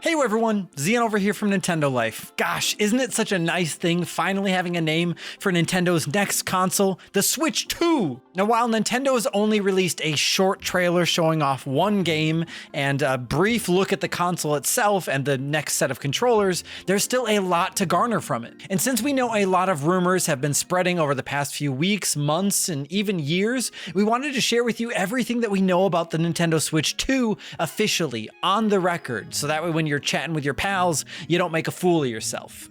Hey everyone, Zion over here from Nintendo Life. Gosh, isn't it such a nice thing finally having a name for Nintendo's next console, the Switch 2? Now while Nintendo has only released a short trailer showing off one game and a brief look at the console itself and the next set of controllers, there's still a lot to garner from it. And since we know a lot of rumors have been spreading over the past few weeks, months, and even years, we wanted to share with you everything that we know about the Nintendo Switch 2 officially, on the record, so that way when you're chatting with your pals, you don't make a fool of yourself.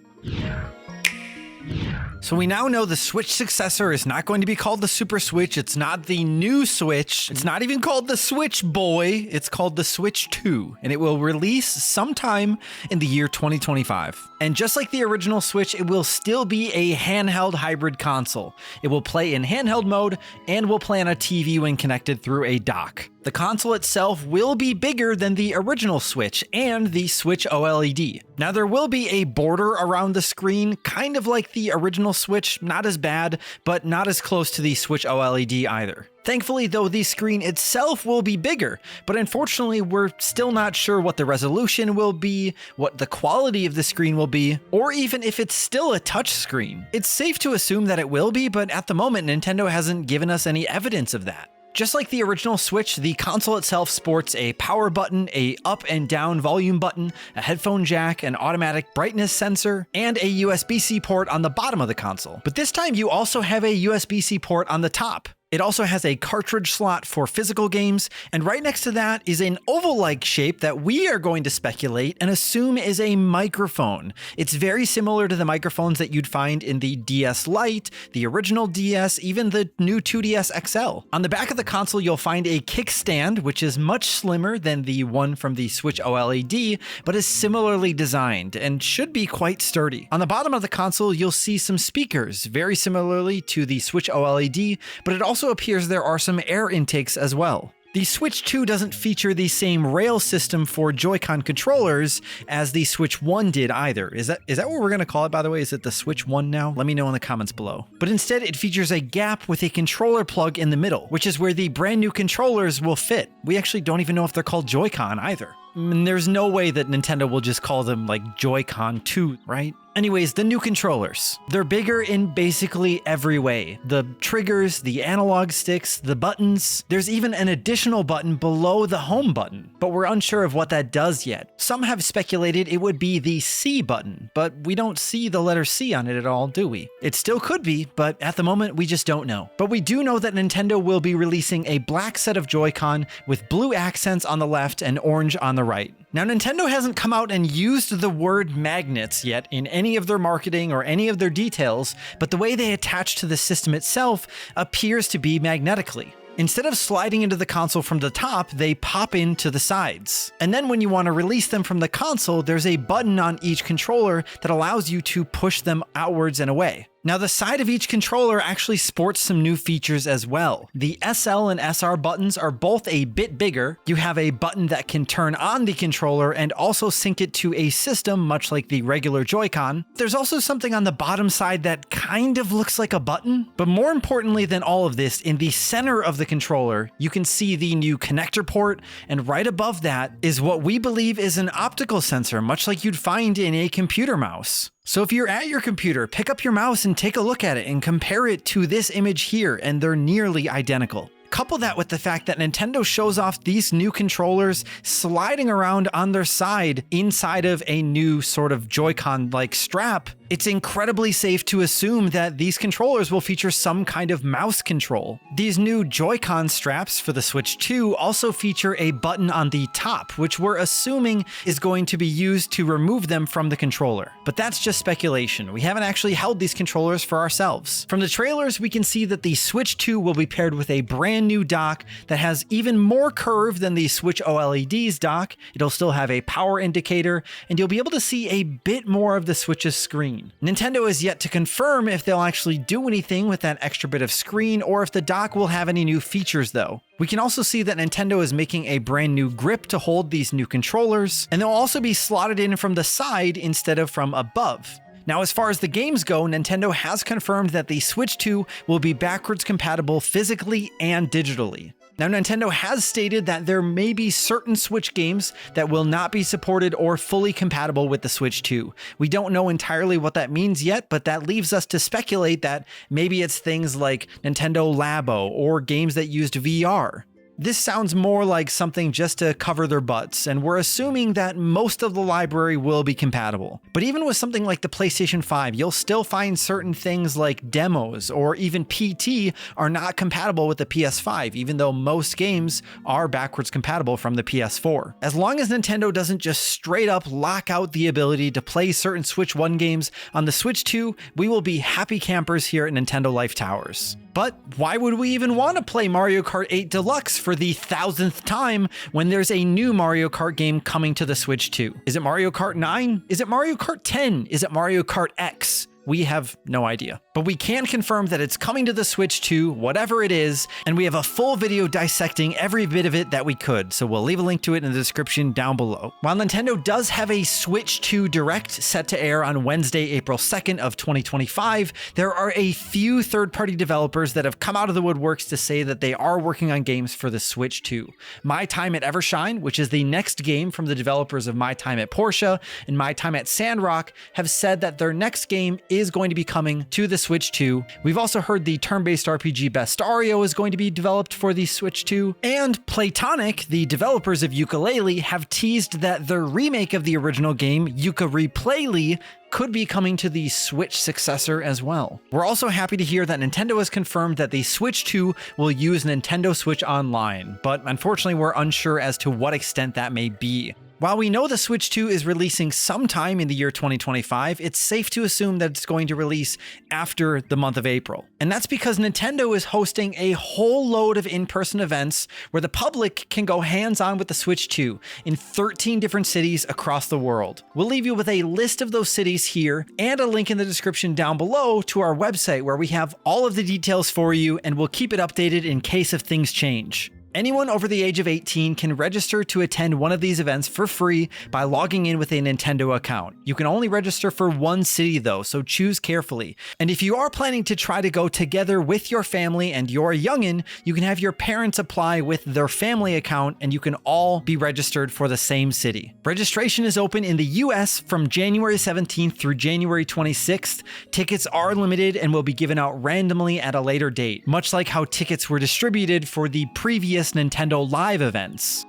So we now know the Switch successor is not going to be called the Super Switch. It's not the new Switch. It's not even called the Switch Boy. It's called the Switch 2, and it will release sometime in the year 2025. And just like the original Switch, it will still be a handheld hybrid console. It will play in handheld mode and will play on a TV when connected through a dock. The console itself will be bigger than the original Switch and the Switch OLED. Now there will be a border around the screen, kind of like the original Switch, not as bad, but not as close to the Switch OLED either. Thankfully though, the screen itself will be bigger, but unfortunately we're still not sure what the resolution will be, what the quality of the screen will be, or even if it's still a touch screen. It's safe to assume that it will be, but at the moment Nintendo hasn't given us any evidence of that. Just like the original Switch, the console itself sports a power button, a up and down volume button, a headphone jack, an automatic brightness sensor, and a USB-C port on the bottom of the console. But this time you also have a USB-C port on the top. It also has a cartridge slot for physical games, and right next to that is an oval-like shape that we are going to speculate and assume is a microphone. It's very similar to the microphones that you'd find in the DS Lite, the original DS, even the new 2DS XL. On the back of the console, you'll find a kickstand, which is much slimmer than the one from the Switch OLED, but is similarly designed and should be quite sturdy. On the bottom of the console, you'll see some speakers, very similarly to the Switch OLED, but it also appears there are some air intakes as well. The Switch 2 doesn't feature the same rail system for Joy-Con controllers as the Switch 1 did either. Is that what we're going to call it, by the way? Is it the Switch 1 now? Let me know in the comments below. But instead, it features a gap with a controller plug in the middle, which is where the brand new controllers will fit. We actually don't even know if they're called Joy-Con either. And there's no way that Nintendo will just call them like Joy-Con 2, right? Anyways, the new controllers. They're bigger in basically every way. The triggers, the analog sticks, the buttons. There's even an additional button below the home button, but we're unsure of what that does yet. Some have speculated it would be the C button, but we don't see the letter C on it at all, do we? It still could be, but at the moment we just don't know. But we do know that Nintendo will be releasing a black set of Joy-Con with blue accents on the left and orange on the right. Now, Nintendo hasn't come out and used the word magnets yet in any of their marketing or any of their details, but the way they attach to the system itself appears to be magnetically. Instead of sliding into the console from the top, they pop into the sides. And then when you want to release them from the console, there's a button on each controller that allows you to push them outwards and away. Now, the side of each controller actually sports some new features as well. The SL and SR buttons are both a bit bigger. You have a button that can turn on the controller and also sync it to a system, much like the regular Joy-Con. There's also something on the bottom side that kind of looks like a button. But more importantly than all of this, in the center of the controller, you can see the new connector port, and right above that is what we believe is an optical sensor, much like you'd find in a computer mouse. So if you're at your computer, pick up your mouse and take a look at it and compare it to this image here, and they're nearly identical. Couple that with the fact that Nintendo shows off these new controllers sliding around on their side inside of a new sort of Joy-Con-like strap, it's incredibly safe to assume that these controllers will feature some kind of mouse control. These new Joy-Con straps for the Switch 2 also feature a button on the top, which we're assuming is going to be used to remove them from the controller. But that's just speculation. We haven't actually held these controllers for ourselves. From the trailers, we can see that the Switch 2 will be paired with a brand new dock that has even more curve than the Switch OLED's dock. It'll still have a power indicator, and you'll be able to see a bit more of the Switch's screen. Nintendo is yet to confirm if they'll actually do anything with that extra bit of screen or if the dock will have any new features though. We can also see that Nintendo is making a brand new grip to hold these new controllers, and they'll also be slotted in from the side instead of from above. Now, as far as the games go, Nintendo has confirmed that the Switch 2 will be backwards compatible physically and digitally. Now, Nintendo has stated that there may be certain Switch games that will not be supported or fully compatible with the Switch 2. We don't know entirely what that means yet, but that leaves us to speculate that maybe it's things like Nintendo Labo or games that used VR. This sounds more like something just to cover their butts, and we're assuming that most of the library will be compatible. But even with something like the PlayStation 5, you'll still find certain things like demos or even PT are not compatible with the PS5, even though most games are backwards compatible from the PS4. As long as Nintendo doesn't just straight up lock out the ability to play certain Switch 1 games on the Switch 2, we will be happy campers here at Nintendo Life Towers. But why would we even want to play Mario Kart 8 Deluxe for the 1000th time when there's a new Mario Kart game coming to the Switch 2? Is it Mario Kart 9? Is it Mario Kart 10? Is it Mario Kart X? We have no idea. But we can confirm that it's coming to the Switch 2, whatever it is, and we have a full video dissecting every bit of it that we could, so we'll leave a link to it in the description down below. While Nintendo does have a Switch 2 Direct set to air on Wednesday, April 2nd of 2025, there are a few third-party developers that have come out of the woodworks to say that they are working on games for the Switch 2. My Time at Evershine, which is the next game from the developers of My Time at Porsche and My Time at Sandrock, have said that their next game is going to be coming to the Switch 2. We've also heard the turn-based RPG Bestario is going to be developed for the Switch 2, and Playtonic, the developers of Yooka-Replaylee, have teased that their remake of the original game, Yooka-Replaylee, could be coming to the Switch successor as well. We're also happy to hear that Nintendo has confirmed that the Switch 2 will use Nintendo Switch Online, but unfortunately we're unsure as to what extent that may be. While we know the Switch 2 is releasing sometime in the year 2025, it's safe to assume that it's going to release after the month of April. And that's because Nintendo is hosting a whole load of in-person events where the public can go hands-on with the Switch 2 in 13 different cities across the world. We'll leave you with a list of those cities here and a link in the description down below to our website where we have all of the details for you, and we'll keep it updated in case of things change. Anyone over the age of 18 can register to attend one of these events for free by logging in with a Nintendo account. You can only register for one city though, so choose carefully. And if you are planning to try to go together with your family and you're a youngin', you can have your parents apply with their family account and you can all be registered for the same city. Registration is open in the US from January 17th through January 26th. Tickets are limited and will be given out randomly at a later date, much like how tickets were distributed for the previous Nintendo Live events.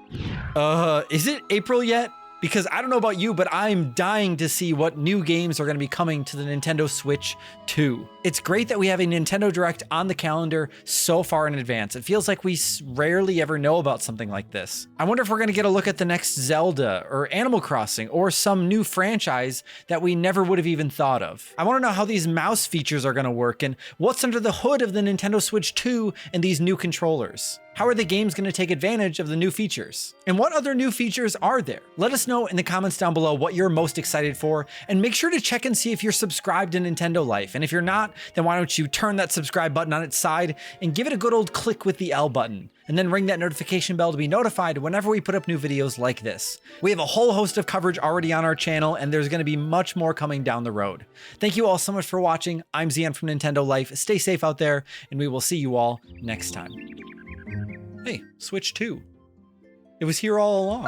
Is it April yet? Because I don't know about you, but I'm dying to see what new games are going to be coming to the Nintendo Switch 2. It's great that we have a Nintendo Direct on the calendar so far in advance. It feels like we rarely ever know about something like this. I wonder if we're going to get a look at the next Zelda or Animal Crossing or some new franchise that we never would have even thought of. I want to know how these mouse features are going to work and what's under the hood of the Nintendo Switch 2 and these new controllers. How are the games going to take advantage of the new features? And what other new features are there? Let us know in the comments down below what you're most excited for, and make sure to check and see if you're subscribed to Nintendo Life. And if you're not, then why don't you turn that subscribe button on its side and give it a good old click with the L button, and then ring that notification bell to be notified whenever we put up new videos like this. We have a whole host of coverage already on our channel, and there's going to be much more coming down the road. Thank you all so much for watching. I'm Zian from Nintendo Life. Stay safe out there, and we will see you all next time. Hey, Switch 2. It was here all along.